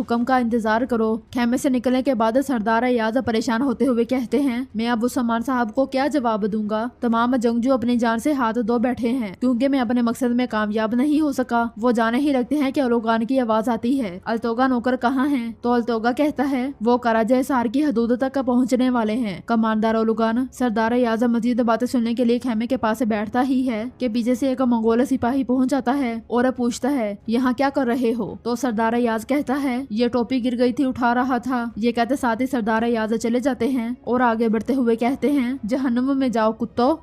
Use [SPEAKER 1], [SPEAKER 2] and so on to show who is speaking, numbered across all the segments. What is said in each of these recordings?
[SPEAKER 1] हुक्म का इंतजार करो। खेमे से निकलने के बाद सरदार अयाज परेशान होते हुए कहते हैं, मैं अब उस्मान साहब को क्या जवाब दूंगा। तमाम जंगजू अपनी जान से हाथ धो बैठे हैं क्योंकि मैं अपने मकसद में कामयाब नहीं हो सका। वो जाने ही लगते हैं कि अलोगान की आवाज आती है, अल्तोगा नौकर कहाँ हैं? तो अल्तोगा कहता है वो कराजे सार की हदूद तक पहुंचने वाले हैं। कमांडर अलोगान। सरदार अयाज मजीद बातें सुनने के लिए खेमे के पास बैठता ही है कि पीछे से एक मंगोल सिपाही पहुंच जाता है और पूछता है, यहाँ क्या कर रहे हो? तो सरदार अयाज कहता है, ये टोपी गिर गई थी, उठा रहा था। ये कहते साथ ही सरदार अयाज चले जाते हैं और आगे बढ़ते हुए कहते हैं, जहन्नुम में जाओ कुत्तो।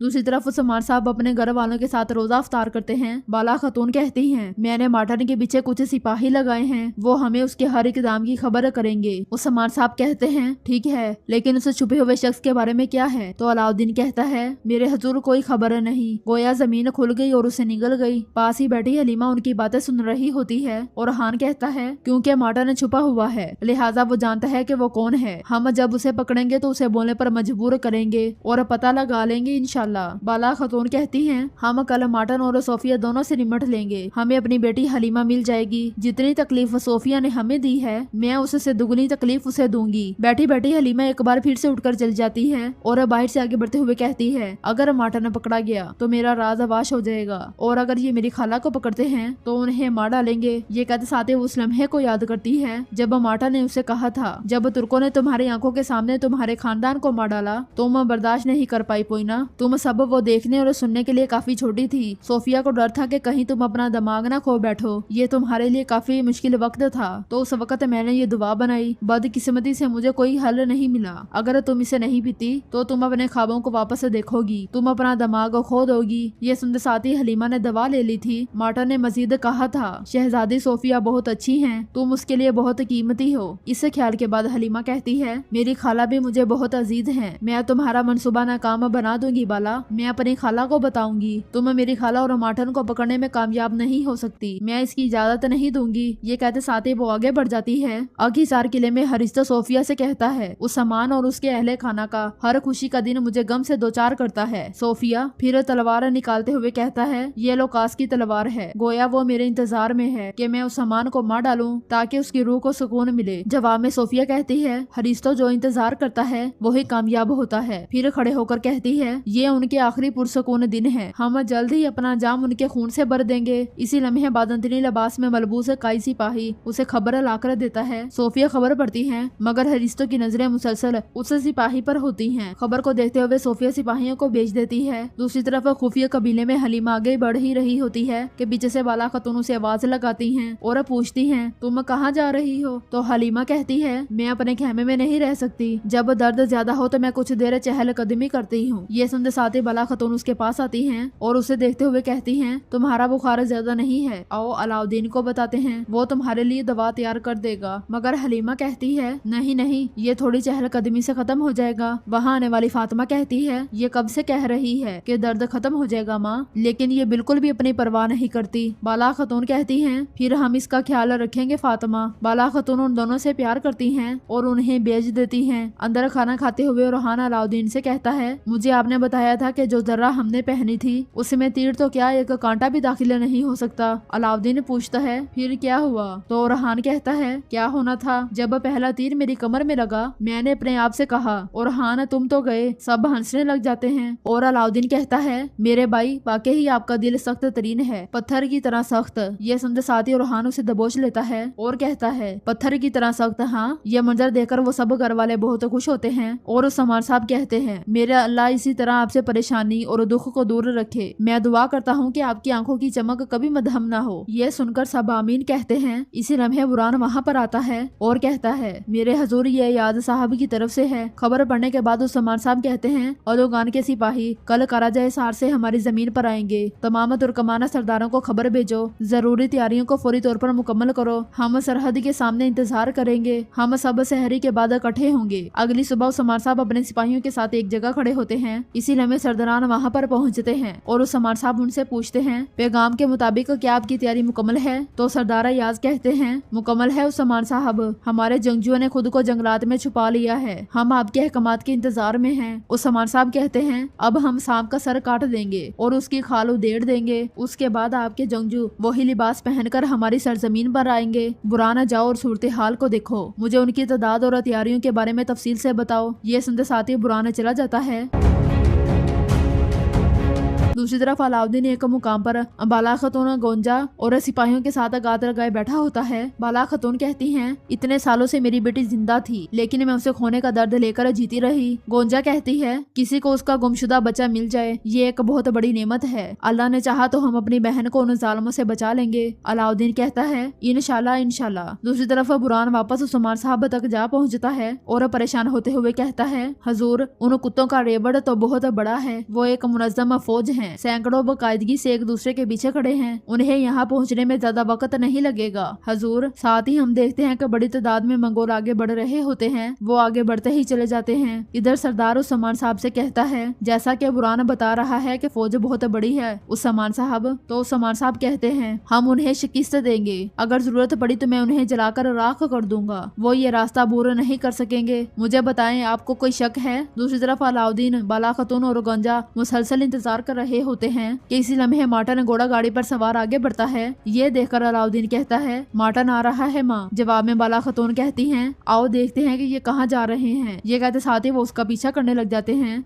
[SPEAKER 1] दूसरी तरफ उस्मान साहब अपने घर वालों के साथ रोजा अफ्तार करते हैं। बाला खातून कहती हैं, मैंने माटन के पीछे कुछ सिपाही लगाए हैं, वो हमें उसके हर इकदाम की खबर करेंगे। उस्मान साहब कहते हैं, ठीक है, लेकिन उस छुपे हुए शख्स के बारे में क्या है? तो अलाउद्दीन कहता है, मेरे हुजूर कोई खबर नहीं। गोया जमीन खुल गई और उसे निगल गई। पास ही बैठी हलीमा उनकी बातें सुन रही होती है और हान कहता है, क्योंकि माटन छुपा हुआ है लिहाजा वो जानता है कि वो कौन है। हम जब उसे पकड़ेंगे तो उसे बोलने पर मजबूर करेंगे और पता लगा लेंगे इंशाल्लाह। बाला खातून कहती हैं, हम कल माटन और सोफिया दोनों से निमट लेंगे। हमें अपनी बेटी हलीमा मिल जाएगी। जितनी तकलीफ सोफिया ने हमें दी है, मैं उससे दुगनी तकलीफ उसे दूंगी। बैठी बैठी हलीमा एक बार फिर से उठकर चल जाती है और बाहर से आगे बढ़ते हुए कहती है, अगर माटन पकड़ा गया तो मेरा राज अवाश हो जाएगा और अगर ये मेरी खाला को पकड़ते हैं तो उन्हें मार डालेंगे। ये कहते साथ ही उस लम्हे को याद करती है जब माटा ने उसे कहा था, जब तुर्कों ने तुम्हारी आंखों के सामने तुम्हारे खानदान को मार डाला तुम बर्दाश्त नहीं कर पाई पोइना। तुम सब वो देखने और सुनने के लिए काफी छोटी थी। सोफिया को डर था कि कहीं तुम अपना दिमाग ना खो बैठो। ये तुम्हारे लिए काफी मुश्किल वक्त था, तो उस वक्त मैंने ये दुआ बनाई। बदकिस्मती से मुझे कोई हल नहीं मिला। अगर तुम इसे नहीं पीती तो तुम अपने ख्वाबों को वापस देखोगी, तुम अपना दिमाग खो दोगी। ये सुनते साथ ही हलीमा ने दवा ले ली थी। माटा ने मजीद कहा था, शहजादी सोफिया बहुत अच्छी है, तुम उसके लिए बहुत कीमती हो। इस ख्याल के बाद हलीमा कहती है, मेरी खाला भी मुझे बहुत अजीज है। मैं तुम्हारा मनसूबा नाकाम बना दूंगी बाला। मैं अपनी खाला को बताऊंगी तुम मेरी खाला और माटन को पकड़ने में कामयाब नहीं हो सकती। मैं इसकी इजाजत नहीं दूंगी। ये कहते साथ ही वो आगे बढ़ जाती है। अगीसार किले में हरिस्ता सोफिया से कहता है, उस सामान और उसके अहले खाना का हर खुशी का दिन मुझे गम से दो चार करता है। सोफिया फिर तलवार निकालते हुए कहता है, ये लोकास की तलवार है। गोया वो मेरे इंतजार में है कि मैं उस सामान को मार डालूं ताकि उसकी रूह को सुकून मिले। जवाब में सोफिया कहती है, हरिस्तो जो इंतजार करता है वही कामयाब होता है। फिर खड़े होकर कहती है, ये उनके आखिरी पुरसकून दिन है। हम जल्द ही अपना जाम उनके खून से भर देंगे। इसी लम्हे बादंतनी लिबास में मलबूस काई सिपाही उसे खबर लाकर देता है। सोफिया खबर पढ़ती है मगर हरिस्तो की नजरें मुसलसल उस सिपाही पर होती हैं। खबर को देखते हुए सोफिया सिपाहियों को भेज देती है। दूसरी तरफ खुफिया कबीले में हलीमा आगे बढ़ ही रही होती है कि पीछे से बाला खातून उसे आवाज लगाती हैं और पूछती हैं, तुम कहाँ जा रही हो? तो हलीमा कहती है, मैं अपने खेमे में नहीं रह सकती। जब दर्द ज्यादा हो तो मैं कुछ देर चहलकदमी करती हूँ। ये सुनते साथ ही बाला खातून उसके पास आती हैं और उसे देखते हुए कहती हैं, तुम्हारा बुखार ज्यादा नहीं है, आओ अलाउद्दीन को बताते हैं, वो तुम्हारे लिए दवा तैयार कर देगा। मगर हलीमा कहती है, नहीं नहीं, ये थोड़ी चहलकदमी से खत्म हो जाएगा। वहाँ आने वाली फातिमा कहती है, ये कब से कह रही है कि दर्द खत्म हो जाएगा माँ, लेकिन ये बिल्कुल भी अपनी परवाह नहीं करती। बाला खातून कहती हैं, फिर हम इसका ख्याल रखेंगे फातिमा। बाला खातून उन दोनों से प्यार करती हैं और उन्हें बेच देती हैं। अंदर खाना खाते हुए रोहान अलाउद्दीन से कहता है, मुझे आपने बताया था कि जो जर्रा हमने पहनी थी उसमें तीर तो क्या एक कांटा भी दाखिल नहीं हो सकता। अलाउद्दीन पूछता है, फिर क्या हुआ? तो रोहान कहता है, क्या होना था? जब पहला तीर मेरी कमर में लगा मैंने अपने आप से कहा, और हान तुम तो गए। सब हंसने लग जाते हैं और अलाउद्दीन कहता है, मेरे भाई वाकई ही आपका दिल सख्त तरीन है, पत्थर की तरह सख्त। ये सुनते साथ ही रोहान उसे दबोच लेता है और कहता है, पत्थर की तरह सख्त? हाँ। ये मंजर देखकर वो सब घर वाले बहुत खुश होते हैं और उस्मान साहब कहते हैं, मेरे अल्लाह इसी तरह आपसे परेशानी और दुख को दूर रखे। मैं दुआ करता हूँ कि आपकी आंखों की चमक कभी मध्यम ना हो। ये सुनकर सब आमीन कहते हैं। इसी लम्हे बुरान वहाँ पर आता है और कहता है, मेरे हजूर ये याद साहब की तरफ से है। खबर पढ़ने के बाद उस्मान साहब कहते हैं, अलोगान के सिपाही कल कराजा सार से हमारी जमीन पर आएंगे। तमाम तुर्कमाना सरदारों को खबर भेजो, जरूरी तैयारियों को फौरी तौर पर मुकम्मल करो। हम सरहद के सामने इंतजार करेंगे। हम सब सहरी के बाद इकट्ठे होंगे। अगली सुबह उस्मान साहब अपने सिपाहियों के साथ एक जगह खड़े होते हैं। इसी लम्हे में सरदारान वहाँ पर पहुँचते हैं और उस समार साहब उनसे पूछते हैं, पैगाम के मुताबिक क्या आपकी तैयारी मुकम्मल है? तो सरदार अयाज कहते हैं, मुकम्मल है उस समार साहब, हमारे जंगजुओं ने खुद को जंगलात में छुपा लिया है, हम आपके अहकामात के इंतजार में हैं। उस समार साहब कहते हैं, अब हम सांप का सर काट देंगे और उसकी खाल उधेड़ देंगे, उसके बाद आपके जंगजू वही लिबास पहनकर हमारी सरजमीन पर आएंगे। बुरा न जाओ और सूरत हाल को देखो, मुझे उनकी तादाद और हथियारियों के बारे में तफसील से बताओ। ये सुनते साथ ही बुरा न चला जाता है। दूसरी तरफ अलाउद्दीन एक मुकाम पर बाला खतून गोंजा और सिपाहियों के साथ गात लगाए बैठा होता है। बाला खतून कहती हैं, इतने सालों से मेरी बेटी जिंदा थी लेकिन मैं उसे खोने का दर्द लेकर जीती रही। गोंजा कहती है, किसी को उसका गुमशुदा बच्चा मिल जाए ये एक बहुत बड़ी नेमत है, अल्लाह ने चाहा तो हम अपनी बहन को उन जालिमों से बचा लेंगे। अलाउद्दीन कहता है, इंशाल्लाह इंशाल्लाह। दूसरी तरफ बुरान वापस उस्मान साहब तक जा पहुँचता है और परेशान होते हुए कहता है, हजूर उन कुत्तों का रेबड़ तो बहुत बड़ा है, वो एक मुनज़्ज़म फौज है, सैकड़ों बाकायदगी से एक दूसरे के पीछे खड़े हैं, उन्हें यहाँ पहुँचने में ज्यादा वक्त नहीं लगेगा हजूर। साथ ही हम देखते हैं कि बड़ी तादाद में मंगोल आगे बढ़ रहे होते हैं, वो आगे बढ़ते ही चले जाते हैं। इधर सरदार उस्मान साहब से कहता है, जैसा कि बुरान बता रहा है कि फौज बहुत बड़ी है उस्मान साहब। तो उस्मान साहब कहते हैं, हम उन्हें शिकस्त देंगे, अगर जरूरत पड़ी तो मैं उन्हें जलाकर राख कर दूंगा, वो ये रास्ता अबूर नहीं कर सकेंगे। मुझे बताएं आपको कोई शक है? दूसरी तरफ अलाउद्दीन, बाला खतून और गंजा मुसलसल इंतजार कर रहे होते हैं कि इसी लम्हे माटन घोड़ा गाड़ी पर सवार आगे बढ़ता है। ये देखकर अलाउद्दीन कहता है, माटन आ रहा है माँ। जवाब में बाला खतून कहती हैं, आओ देखते हैं कि ये कहाँ जा रहे हैं। ये कहते साथ ही वो उसका पीछा करने लग जाते हैं।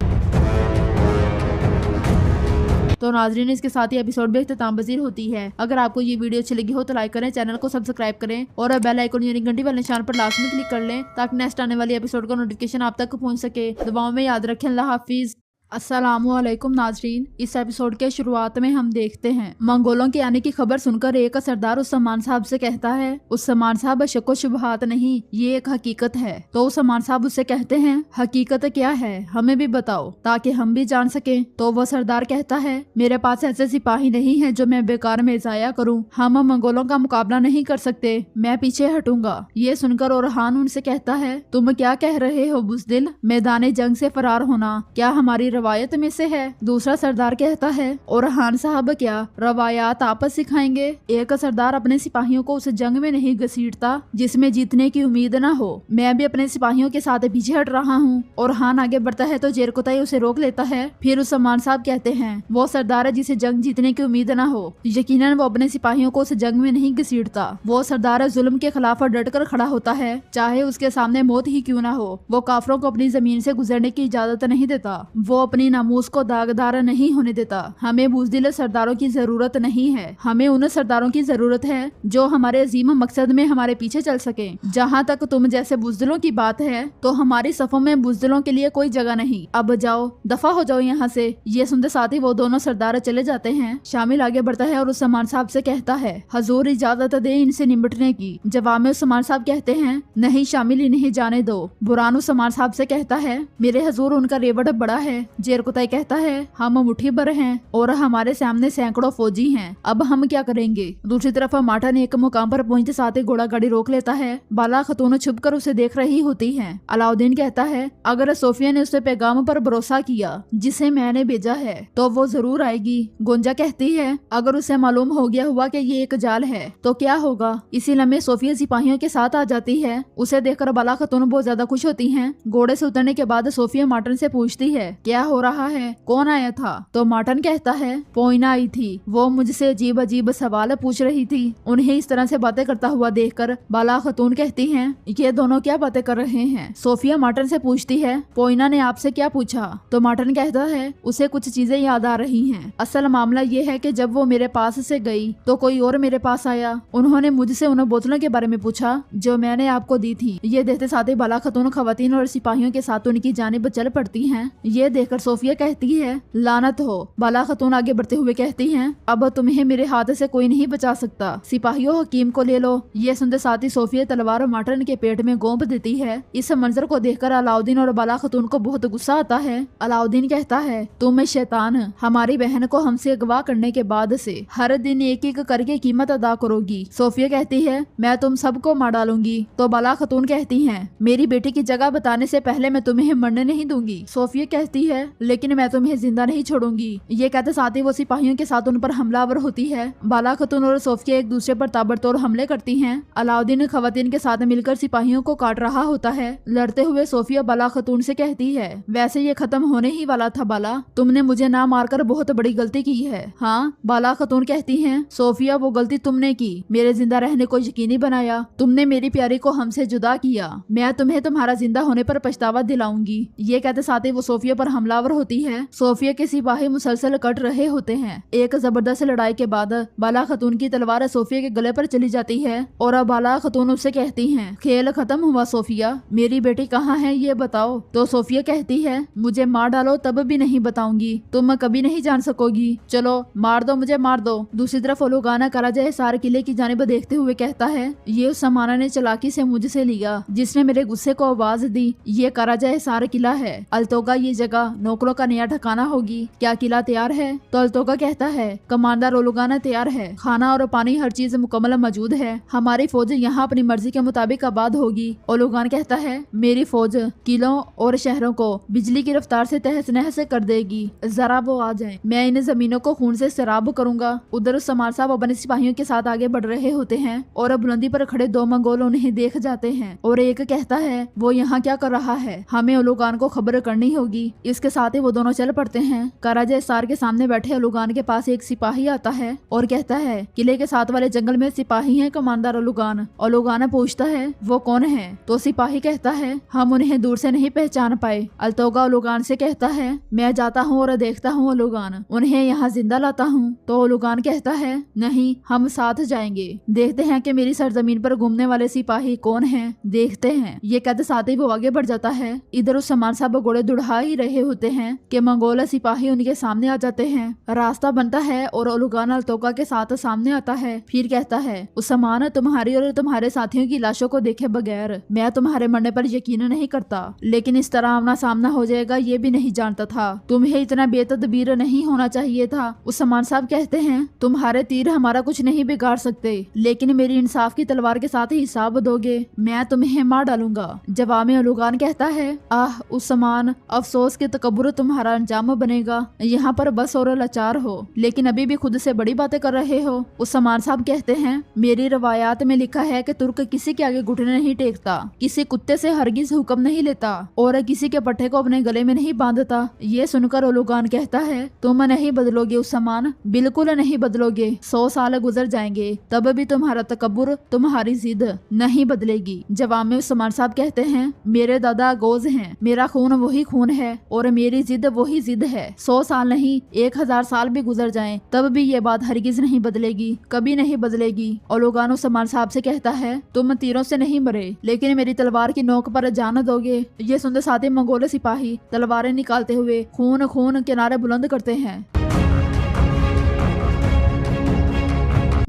[SPEAKER 1] तो नाजरीन, इसके साथ ही एपिसोड भी इख्तिताम पजीर होती है। अगर आपको ये वीडियो अच्छी लगी हो तो लाइक करें, चैनल को सब्सक्राइब करें और बेल आइकन यानी घंटी वाले निशान पर लाजमी क्लिक कर लें ताकि नेक्स्ट आने वाली एपिसोड का नोटिफिकेशन आप तक पहुंच सके। दुआओं में याद रखें। अल्लाह हाफिज। अस्सलामुअलैकुम नाजरीन, इस एपिसोड के शुरुआत में हम देखते हैं मंगोलों के आने की खबर सुनकर एक सरदार उस्मान साहब से कहता है, उस्मान साहब शक्को शुबहात नहीं, ये एक हकीकत है। तो उस्मान साहब उससे कहते हैं, हकीकत क्या है, हमें भी बताओ ताकि हम भी जान सके। तो वह सरदार कहता है, मेरे पास ऐसे सिपाही नहीं है जो मैं बेकार में जाया करूँ, हम मंगोलों का मुकाबला नहीं कर सकते, मैं पीछे हटूंगा। ये सुनकर ओरहान उनसे कहता है, तुम क्या कह रहे हो बुज़दिल, मैदान जंग से फरार होना क्या हमारी रवायत में से है? दूसरा सरदार कहता है, और हान साहब क्या रवायात आप सिखाएंगे? एक सरदार अपने सिपाहियों को उस जंग में नहीं घसीटता जिसमें जीतने की उम्मीद ना हो। मैं भी अपने सिपाहियों के साथ पीछे हट रहा हूँ। और हान आगे बढ़ता है तो जेरकुताई उसे रोक लेता है। फिर उस्मान साहब कहते हैं, वो सरदार है जिसे जंग जीतने की उम्मीद ना हो, यकीनन वो अपने सिपाहियों को उस जंग में नहीं घसीटता। वो सरदार जुल्म के खिलाफ डट कर खड़ा होता है, चाहे उसके सामने मौत ही क्यों ना हो। वो काफरों को अपनी जमीन से गुजरने की इजाजत नहीं देता, वो अपनी नामूस को दागदार नहीं होने देता। हमें बुज़दिल सरदारों की जरूरत नहीं है, हमें उन सरदारों की जरूरत है जो हमारे अजीम मकसद में हमारे पीछे चल सके। जहाँ तक तुम जैसे बुज़दिलों की बात है तो हमारी सफों में बुज़दिलों के लिए कोई जगह नहीं, अब जाओ, दफा हो जाओ यहाँ से। ये सुनते साथ ही वो दोनों सरदार चले जाते हैं। शामिल आगे बढ़ता है और उस्मान साहब से कहता है, हजूर इजाजत दे इनसे निपटने की। जवाब में उस्मान साहब कहते हैं, नहीं शामिल इन्हें जाने दो। बुरान उस्मान साहब से कहता है, मेरे हजूर उनका रेवड़ बड़ा है। जेरकुताई कहता है, हम मुट्ठी भर हैं और हमारे सामने सैकड़ों फौजी हैं, अब हम क्या करेंगे? दूसरी तरफ माटा ने एक मुकाम पर पहुंचते साथ ही घोड़ा गाड़ी रोक लेता है। बाला खतून छुप कर उसे देख रही होती है। अलाउद्दीन कहता है, अगर सोफिया ने उसके पैगाम पर भरोसा किया जिसे मैंने भेजा है तो वो जरूर आएगी। गोंजा कहती है, अगर उसे मालूम हो गया हुआ कि ये एक जाल है तो क्या होगा? इसी लम्हे सोफिया सिपाहियों के साथ आ जाती है। उसे देखकर बाला खतून बहुत ज्यादा खुश होती है। घोड़े से उतरने के बाद सोफिया माटन से पूछती है, क्या हो रहा है, कौन आया था? तो माटन कहता है, पोइना आई थी, वो मुझसे अजीब अजीब सवाल पूछ रही थी। उन्हें इस तरह से बातें करता हुआ देखकर बाला खतून कहती हैं, ये दोनों क्या बातें कर रहे हैं? सोफिया माटन से पूछती है, पोइना ने आपसे क्या पूछा? तो माटन कहता है, उसे कुछ चीजें याद आ रही हैं। असल मामला ये है कि जब वो मेरे पास से गई तो कोई और मेरे पास आया, उन्होंने मुझसे उन बोतलों के बारे में पूछा जो मैंने आपको दी थी। ये देखते साथ ही बाला खतून खवातीन और सिपाहियों के साथ उनकी जानिब चल पड़ती हैं। ये देखकर सोफिया कहती है, लानत हो। बाला खतून आगे बढ़ते हुए कहती हैं, अब तुम्हें मेरे हाथ से कोई नहीं बचा सकता, सिपाहियों हकीम को ले लो। ये सुनते साथ ही सोफिया तलवार माटन के पेट में गोंप देती है। इस मंजर को देखकर अलाउद्दीन और बाला खतून को बहुत गुस्सा आता है। अलाउद्दीन कहता है, तुम शैतान, हमारी बहन को हमसे अगवा करने के बाद से हर दिन एक एक करके कीमत अदा करोगी। सोफिया कहती है, मैं तुम सबको मार डालूंगी। तो बाला खतून कहती हैं, मेरी बेटी की जगह बताने से पहले मैं तुम्हें मरने नहीं दूंगी। सोफिया कहती है, लेकिन मैं तुम्हें जिंदा नहीं छोड़ूंगी। ये कहते साथ ही वो सिपाहियों के साथ उन पर हमलावर होती है। बाला खतून और सोफिया एक दूसरे पर ताबड़तोड़ हमले करती हैं। अलाउद्दीन खवातीन के साथ मिलकर सिपाहियों को काट रहा होता है। लड़ते हुए सोफिया बाला खतून से कहती है, वैसे ये खत्म होने ही वाला था बाला, तुमने मुझे ना मारकर बहुत बड़ी गलती की है। हाँ, बाला खतून कहती हैं, सोफिया वो गलती तुमने की, मेरे जिंदा रहने को यकीनी बनाया, तुमने मेरी प्यारी को हमसे जुदा किया, मैं तुम्हें तुम्हारा जिंदा होने पर पछतावा दिलाऊंगी। ये कहते साथ ही वो सोफिया पर हमलावर होती है। सोफिया के सिपाही मुसलसल कट रहे होते हैं। एक जबरदस्त लड़ाई के बाद बाला खतून की तलवार सोफिया के गले पर चली जाती है और अब बाला खतून उससे कहती हैं, खेल खत्म हुआ सोफिया, मेरी बेटी कहाँ है ये बताओ। तो सोफिया कहती है, मुझे मार डालो तब भी नहीं बताऊंगी, तुम कभी नहीं जान सकोगी, चलो मार दो मुझे मार दो। दूसरी तरफ ओलुगाना कराजा सारे किले की जानिब देखते हुए कहता है, ये उस समाना ने चालाकी से मुझसे लिया जिसने मेरे गुस्से को आवाज दी। ये कराजा सारा किला है, अल्तोगा ये जगह नौकरों का नया ठिकाना होगी, क्या किला तैयार है। तो अल्तोगा कहता है, कमांडर ओलुगाना तैयार है, खाना और पानी हर चीज मुकम्मल मौजूद है, हमारी फौज यहाँ अपनी मर्जी के मुताबिक आबाद होगी। ओलुगान कहता है, मेरी फौज किलों और शहरों को बिजली की रफ्तार से तहस नहस कर देगी, जरा वो आ जाए, मैं इन जमीनों को खून से सराब करूंगा। उधर समार साहब अपने सिपाहियों के साथ आगे बढ़ रहे होते हैं और बुलंदी पर खड़े दो मंगोल उन्हें देख जाते हैं और एक कहता है, वो यहाँ क्या कर रहा है, हमें ओलुगान को खबर करनी होगी। इसके साथ ही वो दोनों चल पड़ते हैं। कराजा सार के सामने बैठे ओलुगान के पास एक सिपाही आता है और कहता है, किले के साथ वाले जंगल में सिपाही हैं कमांडर ओलुगान। ओलुगान पूछता है, वो कौन है। तो सिपाही कहता है, हम उन्हें दूर से नहीं पहचान पाए। अल्तोगा ओलुगान से कहता है, मैं जाता हूँ और देखता हूँ ओलुगान, उन्हें यहाँ जिंदा लाता हूँ। तो ओलुगान कहता है, नहीं हम साथ जाएंगे, देखते हैं कि मेरी सरजमीन पर घूमने वाले सिपाही कौन हैं, देखते हैं। ये कहते साथ ही वो आगे बढ़ जाता है। इधर उस समान साहब घोड़े दुढ़ा ही रहे होते हैं कि मंगोल सिपाही उनके सामने आ जाते हैं। रास्ता बनता है और ओलुगान अल्तोगा के साथ सामने आता है। फिर कहता है, उस समान तुम्हारी और तुम्हारे साथियों की लाशों को देखे बगैर मैं तुम्हारे मरने पर यकीन नहीं करता, लेकिन इस तरह आमना सामना हो जाएगा ये भी नहीं जानता था, तुम्हें इतना बेतदबीर नहीं होना चाहिए था। उस समान साहब कहते हैं, तुम्हारे तीर हमारा कुछ नहीं बिगाड़ सकते, लेकिन मेरी इंसाफ की तलवार के साथ ही हिसाब दोगे, मैं तुम्हें मार डालूंगा। जवाब में ओलुगान कहता है, आह उस समान, अफसोस के तकब्बुर तुम्हारा अंजाम बनेगा, यहाँ पर बस और लाचार हो, लेकिन अभी भी खुद से बड़ी बातें कर रहे हो। उस समान साहब कहते हैं, मेरी रवायात में लिखा है कि तुर्क किसी के आगे घुटने नहीं टेकता, किसी कुत्ते से हरगिज हुक्म नहीं लेता और किसी के पट्टे को अपने गले में नहीं बांधता। ये सुनकर ओलुगान कहता है, तुम नहीं बदलोगे उस समान, बिल्कुल नहीं बदलोगे, 100 साल गुजर जाएंगे तब भी तुम्हारा तकब्बुर, तुम्हारी जिद नहीं बदलेगी। जवाब में उस समान साहब कहते हैं, मेरे दादा गोज हैं, मेरा खून वही खून है और मेरी जिद वही जिद है, 100 साल नहीं 1000 साल भी गुजर जाएं तब भी ये बात हरगिज नहीं बदलेगी, कभी नहीं बदलेगी। ओलुगान उस समान साहब से कहता है, तुम तीरों से नहीं मरे, लेकिन मेरी तलवार की नोक पर जान दोगे। ये सुनते साथ ही मंगोल सिपाही तलवारें निकालते हुए खून खून किनारे बुलंद करते हैं।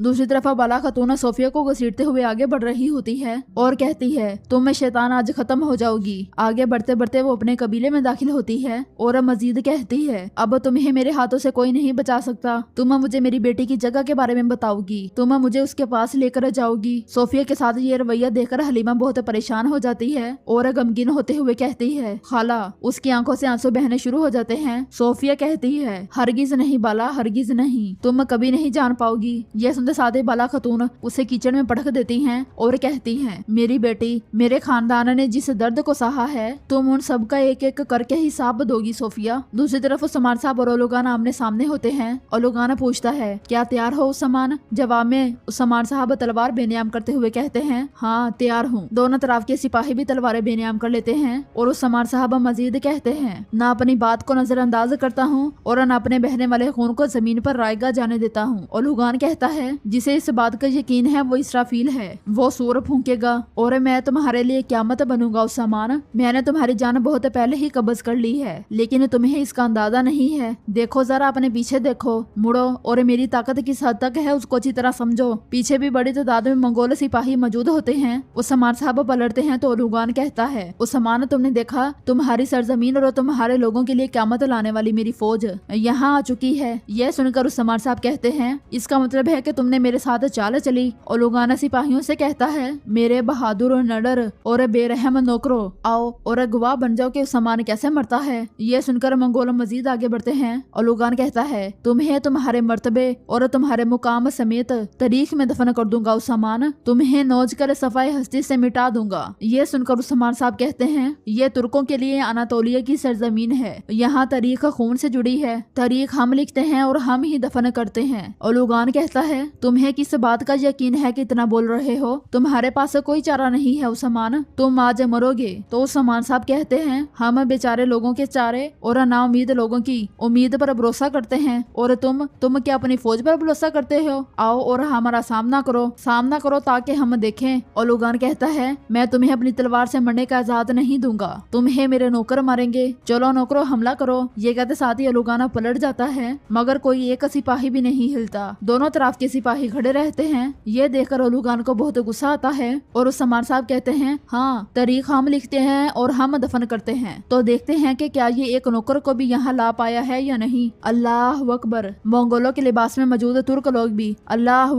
[SPEAKER 1] दूसरी तरफ बाला खतून सोफिया को घसीटते हुए आगे बढ़ रही होती है और कहती है, तुम शैतान आज खत्म हो जाओगी। आगे बढ़ते बढ़ते वो अपने कबीले में दाखिल होती है और मजीद कहती है, अब तुम्हें मेरे हाथों से कोई नहीं बचा सकता, तुम मुझे मेरी बेटी की जगह के बारे में बताओगी, तुम मुझे उसके पास लेकर जाओगी। सोफिया के साथ ये रवैया देखकर हलीमा बहुत परेशान हो जाती है और गमगीन होते हुए कहती है, खाला। उसकी आंखों से आंसू बहने शुरू हो जाते हैं। सोफिया कहती है, हरगिज नहीं बाला, हरगिज नहीं, तुम कभी नहीं जान पाओगी। ये साथ ही बाला खतून उसे कीचड़ में पटक देती हैं और कहती हैं, मेरी बेटी, मेरे खानदान ने जिस दर्द को सहा है तुम उन सब का एक एक करके हिसाब दोगी सोफिया। दूसरी तरफ उस्मान साहब और ओलुगान आमने सामने होते हैं। ओलुगान पूछता है, क्या तैयार हो उस्मान। जवाब में उस्मान साहब तलवार बेनियाम करते हुए कहते हैं, हाँ तैयार हूँ। दोनों तरफ के सिपाही भी तलवारें बेनियाम कर लेते हैं और उस्मान साहब मजीद कहते हैं, ना अपनी बात को नजरअंदाज करता हूँ और न अपने बहने वाले खून को जमीन पर रायगा जाने देता हूँ। ओलुगान कहता है, जिसे इस बात का यकीन है वो इसराफील है, वो सूर फूंकेगा और मैं तुम्हारे लिए क़यामत बनूंगा। उस्मान, मैंने तुम्हारी जान बहुत पहले ही कब्ज कर ली है, लेकिन तुम्हें इसका अंदाजा नहीं है। देखो जरा अपने पीछे देखो, मुड़ो और मेरी ताकत किस हद तक है उसको अच्छी तरह समझो। पीछे भी बड़ी तादाद में मंगोल सिपाही मौजूद होते हैं। उस्मान साहब पलटते हैं तो ओलुगान कहता है, उस्मान तुमने देखा, तुम्हारी सरजमीन और तुम्हारे लोगों के लिए क़यामत लाने वाली मेरी फौज यहाँ आ चुकी है। यह सुनकर उस्मान साहब कहते हैं, इसका मतलब है कि तुम तुमने मेरे साथ चाल चली। ओलुगाना सिपाहियों से कहता है, मेरे बहादुर नडर और बेरहम नौकरों, आओ और गवाह बन जाओ कि उस्मान कैसे मरता है। ये सुनकर मंगोल मजीद आगे बढ़ते हैं। ओलुगान कहता है, तुम्हें तुम्हारे मर्तबे और तुम्हारे मुकाम समेत तारीख में दफन कर दूंगा उस्मान, तुम्हें नोच कर सफाई हस्ती से मिटा दूंगा। ये सुनकर उस्मान साहब कहते हैं, ये तुर्कों के लिए अनातोलिया की सरजमीन है, यहाँ तारीख खून से जुड़ी है, तारीख हम लिखते हैं और हम ही दफन करते हैं। ओलुगान कहता है, तुम्हें किस बात का यकीन है कि इतना बोल रहे हो? तुम्हारे पास कोई चारा नहीं है उस्मान, तुम आज मरोगे। तो उस्मान साहब कहते हैं, हम बेचारे लोगों के चारे और ना उम्मीद लोगों की उम्मीद पर भरोसा करते हैं, और तुम क्या अपनी फौज पर भरोसा करते हो? आओ और हमारा सामना करो ताकि हम देखें। ओलुगान कहता है, मैं तुम्हें अपनी तलवार से मरने का आजाद नहीं दूंगा, तुम्हें मेरे नौकर मारेंगे। चलो नौकरों, हमला करो। ये कहते साथ ही ओलुगाना पलट जाता है, मगर कोई एक सिपाही भी नहीं हिलता। दोनों तरफ के सिपाही खड़े रहते हैं। ये देखकर ओलुगान को बहुत गुस्सा आता है और उस्मान साहब कहते हैं, हाँ, तारीख हम लिखते हैं और हम दफन करते हैं, तो देखते हैं कि क्या ये एक नौकर को भी यहाँ ला पाया है या नहीं। अल्लाह अकबर। मंगोलों के लिबास में मौजूद तुर्क लोग भी अल्लाह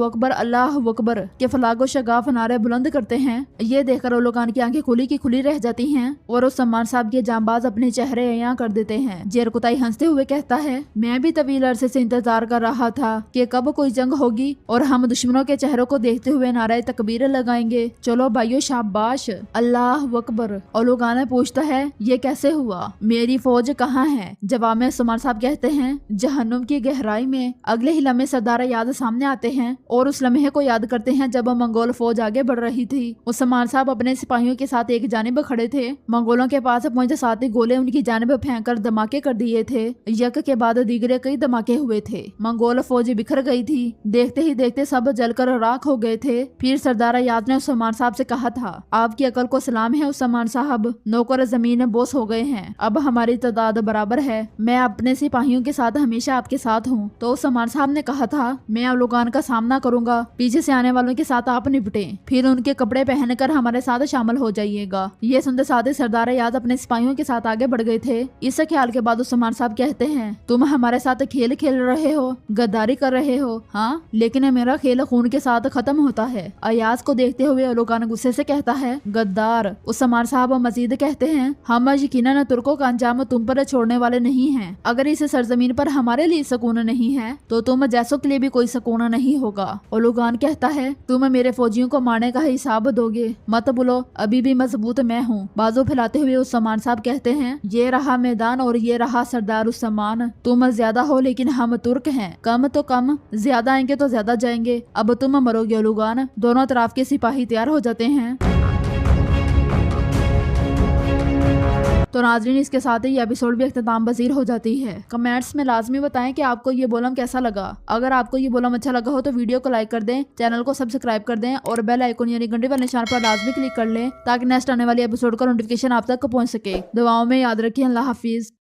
[SPEAKER 1] अकबर के फलागो शगाफ नारे बुलंद करते हैं। ये देखकर ओलुगान की आंखें खुली की खुली रह जाती हैं और उस्मान साहब के जांबाज अपने चेहरे अयां कर देते हैं। जेरकुताई हंसते हुए कहता है, मैं भी तवील अरसे से इंतजार कर रहा था कि कब कोई जंग होगी और हम दुश्मनों के चेहरों को देखते हुए नारे तकबीर लगाएंगे। चलो भाइयों, शाबाश, अल्लाह अकबर। ओलुगान पूछता है, ये कैसे हुआ? मेरी फौज कहाँ है? जवाब में उस्मान साहब कहते हैं, जहन्नुम की गहराई में। अगले ही लम्हे सरदार याद सामने आते हैं और उस लम्हे को याद करते हैं जब मंगोल फौज आगे बढ़ रही थी। उस्मान साहब अपने सिपाहियों के साथ एक जानिब खड़े थे। मंगोलों के पास पहुंचते साथ ही गोले उनकी जानिब फेंक कर धमाके कर दिए थे। यक के बाद दीगरे कई धमाके हुए थे। मंगोल फौज बिखर गई थी। देखते ही देखते सब जलकर राख हो गए थे। फिर सरदार याद ने उस्मान साहब से कहा था, आपकी अकल को सलाम है उस्मान साहब, नौकर जमीन बोस हो गए हैं, अब हमारी तादाद बराबर है, मैं अपने सिपाहियों के साथ हमेशा आपके साथ हूँ। तो उस्मान साहब ने कहा था, मैं ओलुगान का सामना करूंगा, पीछे से आने वालों के साथ आप निपटे, फिर उनके कपड़े पहनकर हमारे साथ शामिल हो जाइएगा। ये सुनते साथ ही सरदार याद अपने सिपाहियों के साथ आगे बढ़ गए थे। इस ख्याल के बाद उस्मान साहब कहते हैं, तुम हमारे साथ खेल खेल रहे हो, गद्दारी कर रहे हो। हाँ, लेकिन मेरा खेल खून के साथ खत्म होता है। अयाज को देखते हुए ओलुगान गुस्से से कहता है, गद्दार। उस्मान साहब मजीद कहते हैं, हम यकीनन तुर्कों का अंजाम तुम पर छोड़ने वाले नहीं हैं। अगर इस सरजमीन पर हमारे लिए सुकून नहीं है तो तुम जैसों के लिए भी कोई सुकून नहीं होगा। ओलुगान कहता है, तुम मेरे फौजियों को मारने का हिसाब दोगे? मत बोलो, अभी भी मजबूत मैं हूँ। बाजू फैलाते हुए उस्मान साहब कहते हैं, ये रहा मैदान और ये रहा सरदार उस्मान। तुम ज्यादा हो लेकिन हम तुर्क हैं, कम तो कम, ज्यादा आएंगे तो ज्यादा जाएंगे। अब तुम मरोगे ओलुगान। दोनों तरफ के सिपाही तैयार हो जाते हैं। तो नाज़रीन, इसके साथ ही ये एपिसोड भी अख्ताम पज़ीर हो जाती है। कमेंट्स में लाजमी बताएं कि आपको ये बोलम कैसा लगा। अगर आपको ये बोलम अच्छा लगा हो तो वीडियो को लाइक कर दें, चैनल को सब्सक्राइब कर दें और बेल आइकन यानी घंटी वाले निशान पर लाजमी क्लिक कर लें ताकि नेक्स्ट आने वाली एपिसोड का नोटिफिकेशन आप तक पहुंच सके। दुआओं में याद रखिए। अल्लाह हाफिज।